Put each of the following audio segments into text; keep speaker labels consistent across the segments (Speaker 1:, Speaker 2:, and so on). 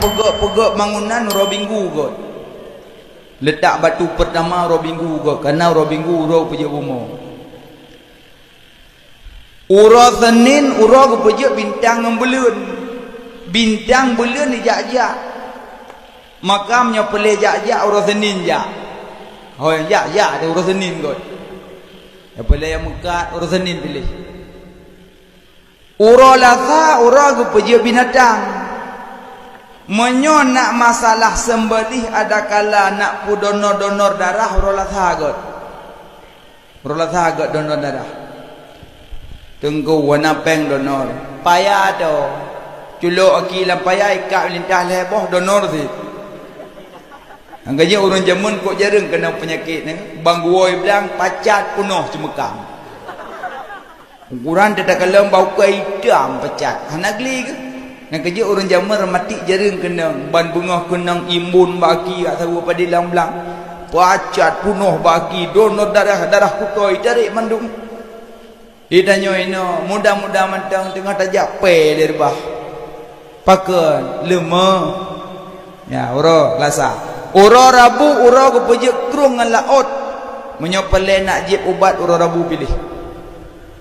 Speaker 1: Pegak bangunan robinggu kot. Letak batu pertama robinggu kot. Karena robinggu urau peja bumo. Urau Senin urau peja bintang ngembelun. Bintang belun dijak-jak. Makamnya pelih jak-jak urau Senin jak. Oh yang jak-jak dia urau Senin kot. Yang pelih yang mekat urau Senin pilih. Urau Lasa urau peja binatang. Menyo nak masalah sembelih ada kala nak pu donor darah rola sahagot. Rola sahagot donor darah. Tunggu warna peng donor. Payah tu. Culuk akilah payah ikat lintah leboh donor si. Angkanya orang zaman kok jarang kena penyakit ni. Bang guoi bilang pacat penuh cemekam. Ukuran tidak kalau bau hitam pacat. Anak geli ke? Yang kerja orang jamar mati jarang kena ban bengah kenang imun bagi kat tahu pada lang-lang pacat punuh bagi donor darah kutoi tarik mandung ditanya ino mudah-mudah mentang tengah tajak pe dari bah pakai lemah ya uro lasa uro Rabu uro ke pejek kerung dengan laut menyopele nak jip ubat uro Rabu pilih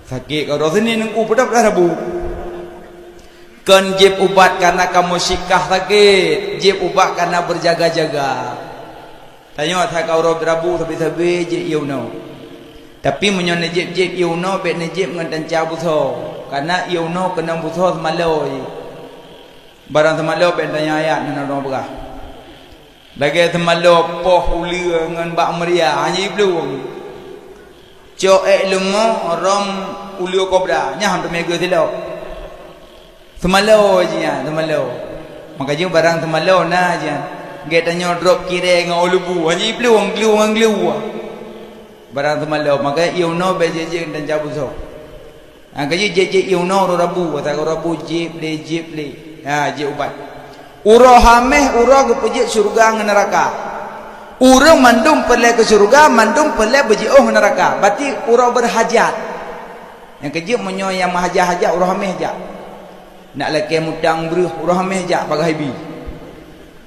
Speaker 1: sakit kalau sini nengku pada Rabu kan jib ubat karena kamu syikah sakit, jib ubat karena berjaga-jaga. Tanya tak kau rob Rabu tapi jib iuno. Tapi menyon jib iuno bet jib ngan tanca buso. Karena iuno kena buso semaloi. Barang semalo bet tanya ayat nang orang berah. Lagi semalo poh ulia ngan bak meria hanya ibluang. Coek lungo rom ulia kobra nyah untuk mega silau. Semalau je ya, semalau. Makanya barang semalau na je. Dia tanya drop kira dengan ulubu. Hanya ibluang, geluang. Barang semalau. Makanya iuno beje dan cabut so. Makanya je iuno Rabu. Kata Rabu jip le. Ha, je ubat. Uro hameh, uro ke pejik syurga dengan neraka. Uro mandum pelai ke syurga, mandum pelai beji'uh neraka. Berarti uro berhajat. Yang kejip menyoyang mahajat-hajat, uro hameh hajat. Nak laki mudang beruh urah meh jak bagai bi.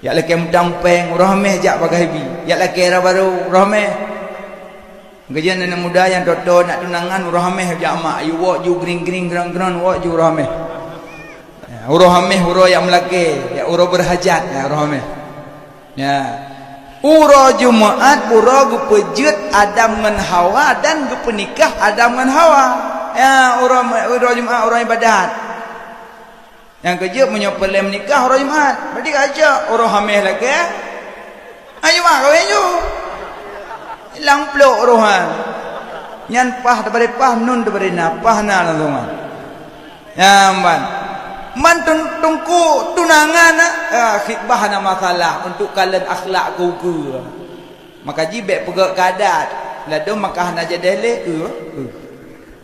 Speaker 1: Ya laki mudang peng urah meh jak bagai bi. Ya laki era baru urah meh. Gajian anak muda yang toto nak tunangan urah meh jak mak you walk you green gerang walk you urah meh. Ya urah meh urah yang melaki, ya urah berhajat ya urah meh. Ya. Urah Jumaat urah gepejut Adam dengan Hawa dan gepenikah Adam dengan Hawa. Ya urah Jumaat urah ibadat. Yang kerja menyopel menikah orang Jumaat. Berarti aja orang hamil lagi. Ayo mak kawin ju. Hilang peluk rohan. Nyan pah daripada pah nun daripada napah na langsung. Ya man. Man tungku tunangan khidbah na masalah untuk kalian akhlak ku. Maka jibek pegak kadat. Lado makah na jadele ke.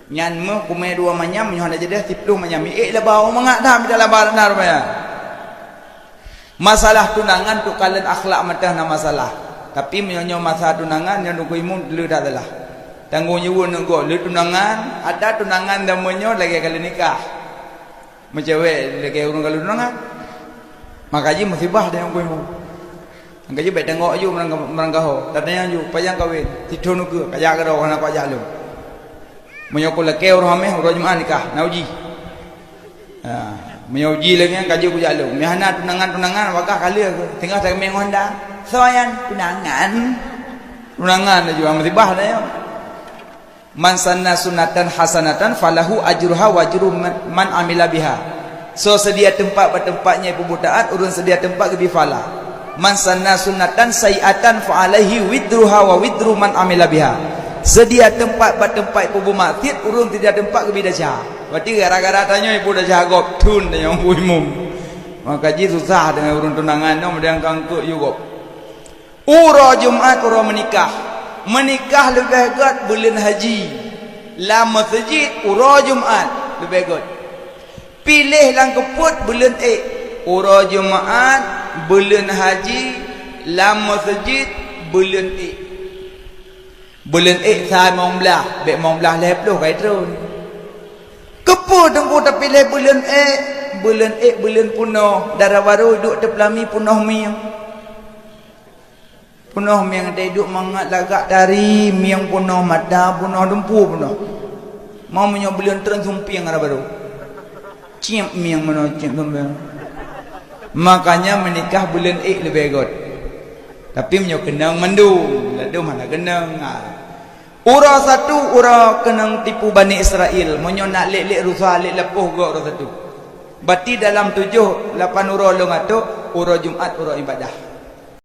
Speaker 1: Nyan meh kumai dua manyam nyoh aja dah 10 manyam lah bau mangak dah dalam barnar maya. Masalah tunangan tu kalian akhlak matah na masalah. Tapi menyo masalah tunangan yang nunggu imun dulu dah adalah. Tanggung nyewu nunggu lu tunangan, ada tunangan dan menyo lagi kali nikah. Mencewek lagi urang kalau tunangan. Makaji musibah dia nunggu imun. Angkaji baik tengok ju merangkah. Tanya ju payang kawin. Tidur nunggu kajak kado kana pak jalum. Menyokol laki orang hamil orang Jumaat nikah nauji. Menyauji lagi kaji ku jalu. Mihana tunangan wakah kali aku. Tengah tak main Honda. Soyan tunangan juga musibah dah ya. Man sanna sunatan hasanatan falahu ajruha wa ajru man amila biha. So sedia tempat bertempatnya perbudakan urun sedia tempat ke bifala. Man sanna sunatan sayiatan fa alaihi widruha wa widru man amila biha. Sedia tempat bertempat ibu maksiat urung tidak tempat ke bidaca. Berarti gara-gara tanya ibu dah jagop tun yang umum. Maka ji susah dengan urung tunangan no medang kangkuk juga. Ura Jumaat ura menikah. Menikah lebih baik bulan haji. La masjid ura Jumaat lebih baik. Pilih lang keput bulan ura Jumaat bulan haji la masjid bulan bulan saya mong belah lep lu kai trun. Kepu tengku tapi le bulan bulan punah darah baru duk terpelami punah miang. Punah miang dia duk mangat lagak dari miang punah mata punah dempu punah. Mau menyo bulan transumpiang darah baru. Ciam miang mana ciam tumbang. Makanya menikah bulan lebih god. Tapi menyo kenang mendung, ladu mana kenang. Ura satu ura kenang tipu Bani Israel, menyo nak lek rusa lek lepuh go ura satu. Berarti dalam 7 8 ura long atuk, ura Jumaat ura ibadah.